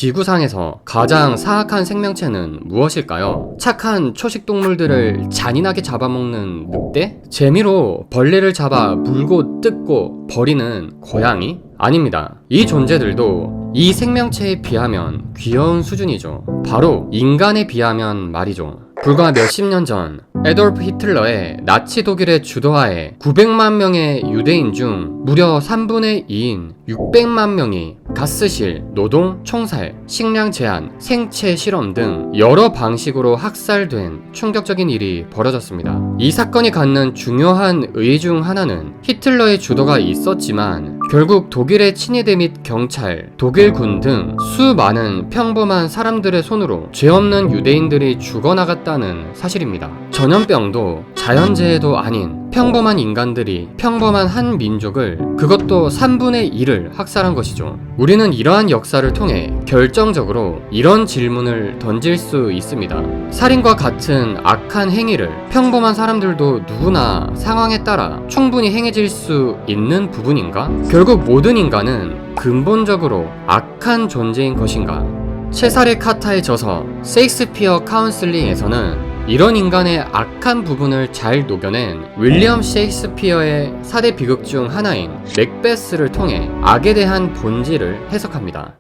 지구상에서 가장 사악한 생명체는 무엇일까요? 착한 초식동물들을 잔인하게 잡아먹는 늑대? 재미로 벌레를 잡아 물고 뜯고 버리는 고양이? 아닙니다. 이 존재들도 이 생명체에 비하면 귀여운 수준이죠. 바로 인간에 비하면 말이죠. 불과 몇십 년 전 에돌프 히틀러의 나치 독일의 주도하에 900만 명의 유대인 중 무려 3분의 2인 600만 명이 가스실, 노동, 총살, 식량 제한, 생체 실험 등 여러 방식으로 학살된 충격적인 일이 벌어졌습니다. 이 사건이 갖는 중요한 의의 중 하나는 히틀러의 주도가 있었지만 결국 독일의 친위대 및 경찰, 독일군 등 수많은 평범한 사람들의 손으로 죄 없는 유대인들이 죽어나갔다는 사실입니다. 전염병도 자연재해도 아닌 평범한 인간들이 평범한 한 민족을, 그것도 3분의 1을 학살한 것이죠. 우리는 이러한 역사를 통해 결정적으로 이런 질문을 던질 수 있습니다. 살인과 같은 악한 행위를 평범한 사람들도 누구나 상황에 따라 충분히 행해질 수 있는 부분인가? 결국 모든 인간은 근본적으로 악한 존재인 것인가? 체사레 카타의 저서 셰익스피어 카운슬링에서는 이런 인간의 악한 부분을 잘 녹여낸 윌리엄 셰익스피어의 4대 비극 중 하나인 맥베스를 통해 악에 대한 본질을 해석합니다.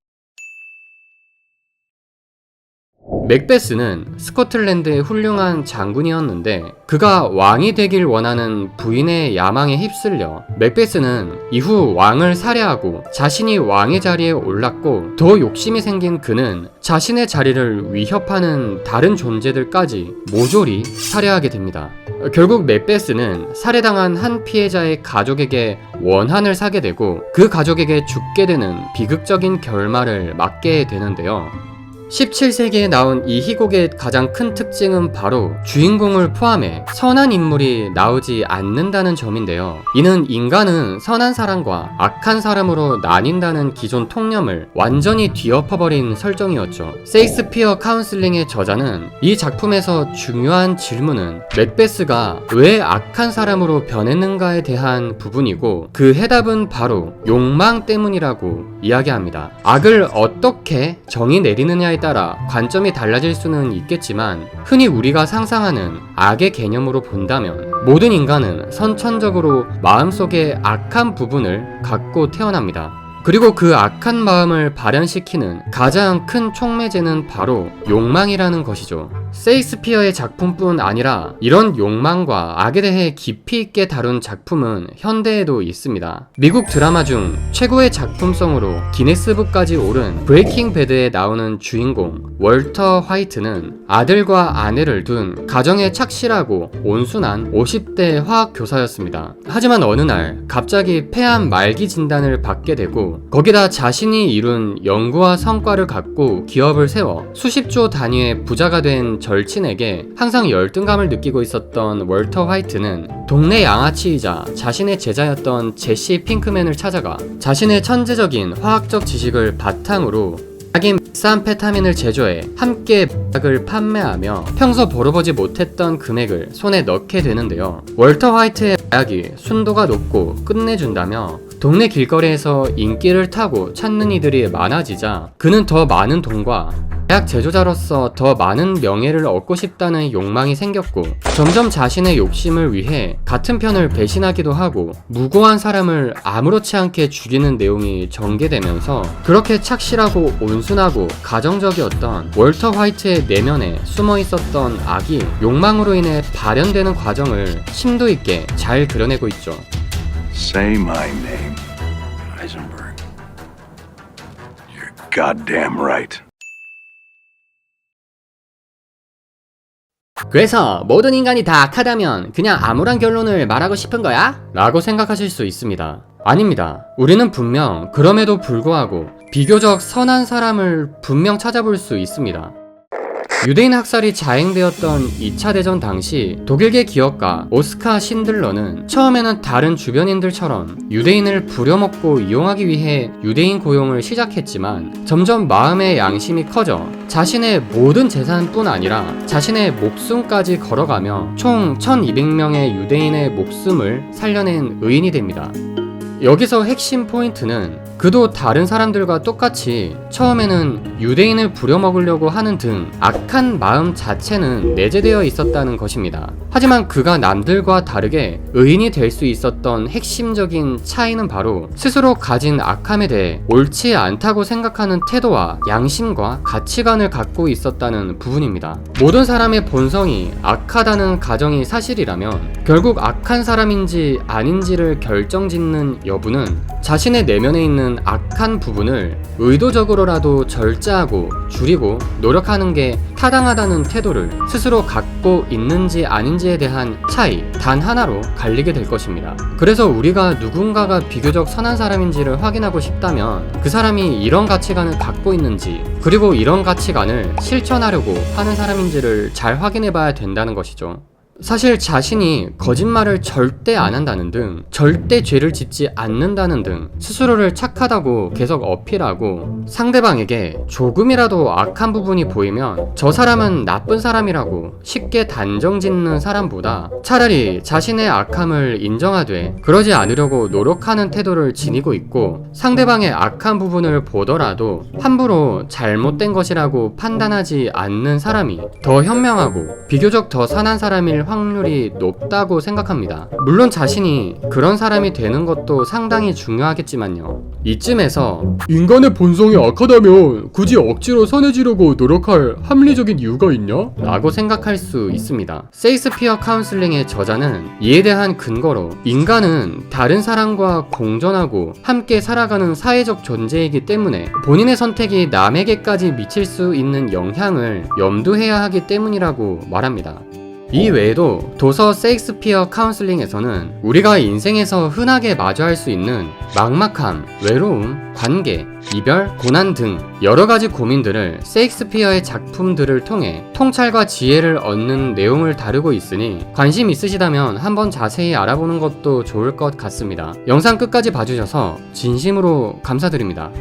맥베스는 스코틀랜드의 훌륭한 장군이었는데 그가 왕이 되길 원하는 부인의 야망에 휩쓸려 맥베스는 이후 왕을 살해하고 자신이 왕의 자리에 올랐고, 더 욕심이 생긴 그는 자신의 자리를 위협하는 다른 존재들까지 모조리 살해하게 됩니다. 결국 맥베스는 살해당한 한 피해자의 가족에게 원한을 사게 되고 그 가족에게 죽게 되는 비극적인 결말을 맞게 되는데요. 17세기에 나온 이 희곡의 가장 큰 특징은 바로 주인공을 포함해 선한 인물이 나오지 않는다는 점인데요. 이는 인간은 선한 사람과 악한 사람으로 나뉜다는 기존 통념을 완전히 뒤엎어버린 설정이었죠. 셰익스피어 카운슬링의 저자는 이 작품에서 중요한 질문은 맥베스가 왜 악한 사람으로 변했는가에 대한 부분이고, 그 해답은 바로 욕망 때문이라고 이야기합니다. 악을 어떻게 정의 내리느냐에 따라 관점이 달라질 수는 있겠지만 흔히 우리가 상상하는 악의 개념으로 본다면 모든 인간은 선천적으로 마음속에 악한 부분을 갖고 태어납니다. 그리고 그 악한 마음을 발현시키는 가장 큰 촉매제는 바로 욕망이라는 것이죠. 셰익스피어의 작품뿐 아니라 이런 욕망과 악에 대해 깊이 있게 다룬 작품은 현대에도 있습니다. 미국 드라마 중 최고의 작품성으로 기네스북까지 오른 브레이킹 배드에 나오는 주인공 월터 화이트는 아들과 아내를 둔 가정에 착실하고 온순한 50대 화학 교사였습니다. 하지만 어느 날 갑자기 폐암 말기 진단을 받게 되고 거기다 자신이 이룬 연구와 성과를 갖고 기업을 세워 수십조 단위의 부자가 된 절친에게 항상 열등감을 느끼고 있었던 월터 화이트는 동네 양아치이자 자신의 제자였던 제시 핑크맨을 찾아가 자신의 천재적인 화학적 지식을 바탕으로 약인 메스암페타민을 제조해 함께 약을 판매하며 평소 벌어보지 못했던 금액을 손에 넣게 되는데요. 월터 화이트의 약이 순도가 높고 끝내준다며 동네 길거리에서 인기를 타고 찾는 이들이 많아지자 그는 더 많은 돈과 마약 제조자로서 더 많은 명예를 얻고 싶다는 욕망이 생겼고, 점점 자신의 욕심을 위해 같은 편을 배신하기도 하고 무고한 사람을 아무렇지 않게 죽이는 내용이 전개되면서 그렇게 착실하고 온순하고 가정적이었던 월터 화이트의 내면에 숨어 있었던 악이 욕망으로 인해 발현되는 과정을 심도 있게 잘 그려내고 있죠. Say my name, Heisenberg. You're goddamn right. 그래서 모든 인간이 다 악하다면 그냥 아무런 결론을 말하고 싶은 거야? 라고 생각하실 수 있습니다. 아닙니다. 우리는 분명 그럼에도 불구하고 비교적 선한 사람을 분명 찾아볼 수 있습니다. 유대인 학살이 자행되었던 2차 대전 당시 독일계 기업가 오스카 신들러는 처음에는 다른 주변인들처럼 유대인을 부려먹고 이용하기 위해 유대인 고용을 시작했지만 점점 마음의 양심이 커져 자신의 모든 재산뿐 아니라 자신의 목숨까지 걸어가며 총 1200명의 유대인의 목숨을 살려낸 의인이 됩니다. 여기서 핵심 포인트는 그도 다른 사람들과 똑같이 처음에는 유대인을 부려먹으려고 하는 등 악한 마음 자체는 내재되어 있었다는 것입니다. 하지만 그가 남들과 다르게 의인이 될 수 있었던 핵심적인 차이는 바로 스스로 가진 악함에 대해 옳지 않다고 생각하는 태도와 양심과 가치관을 갖고 있었다는 부분입니다. 모든 사람의 본성이 악하다는 가정이 사실이라면 결국 악한 사람인지 아닌지를 결정짓는 여부는 자신의 내면에 있는 악한 부분을 의도적으로라도 절제하고 줄이고 노력하는 게 타당하다는 태도를 스스로 갖고 있는지 아닌지에 대한 차이 단 하나로 갈리게 될 것입니다. 그래서 우리가 누군가가 비교적 선한 사람인지를 확인하고 싶다면 그 사람이 이런 가치관을 갖고 있는지 그리고 이런 가치관을 실천하려고 하는 사람인지를 잘 확인해 봐야 된다는 것이죠. 사실 자신이 거짓말을 절대 안 한다는 등 절대 죄를 짓지 않는다는 등 스스로를 착하다고 계속 어필하고 상대방에게 조금이라도 악한 부분이 보이면 저 사람은 나쁜 사람이라고 쉽게 단정짓는 사람보다 차라리 자신의 악함을 인정하되 그러지 않으려고 노력하는 태도를 지니고 있고 상대방의 악한 부분을 보더라도 함부로 잘못된 것이라고 판단하지 않는 사람이 더 현명하고 비교적 더 선한 사람일 확률이 높다고 생각합니다. 물론 자신이 그런 사람이 되는 것도 상당히 중요하겠지만요. 이쯤에서 인간의 본성이 악하다면 굳이 억지로 선해지려고 노력할 합리적인 이유가 있냐? 라고 생각할 수 있습니다. 세익스피어 카운슬링의 저자는 이에 대한 근거로 인간은 다른 사람과 공존하고 함께 살아가는 사회적 존재이기 때문에 본인의 선택이 남에게까지 미칠 수 있는 영향을 염두해야 하기 때문이라고 말합니다. 이 외에도 도서 세익스피어 카운슬링에서는 우리가 인생에서 흔하게 마주할 수 있는 막막함, 외로움, 관계, 이별, 고난 등 여러가지 고민들을 세익스피어의 작품들을 통해 통찰과 지혜를 얻는 내용을 다루고 있으니 관심 있으시다면 한번 자세히 알아보는 것도 좋을 것 같습니다. 영상 끝까지 봐주셔서 진심으로 감사드립니다.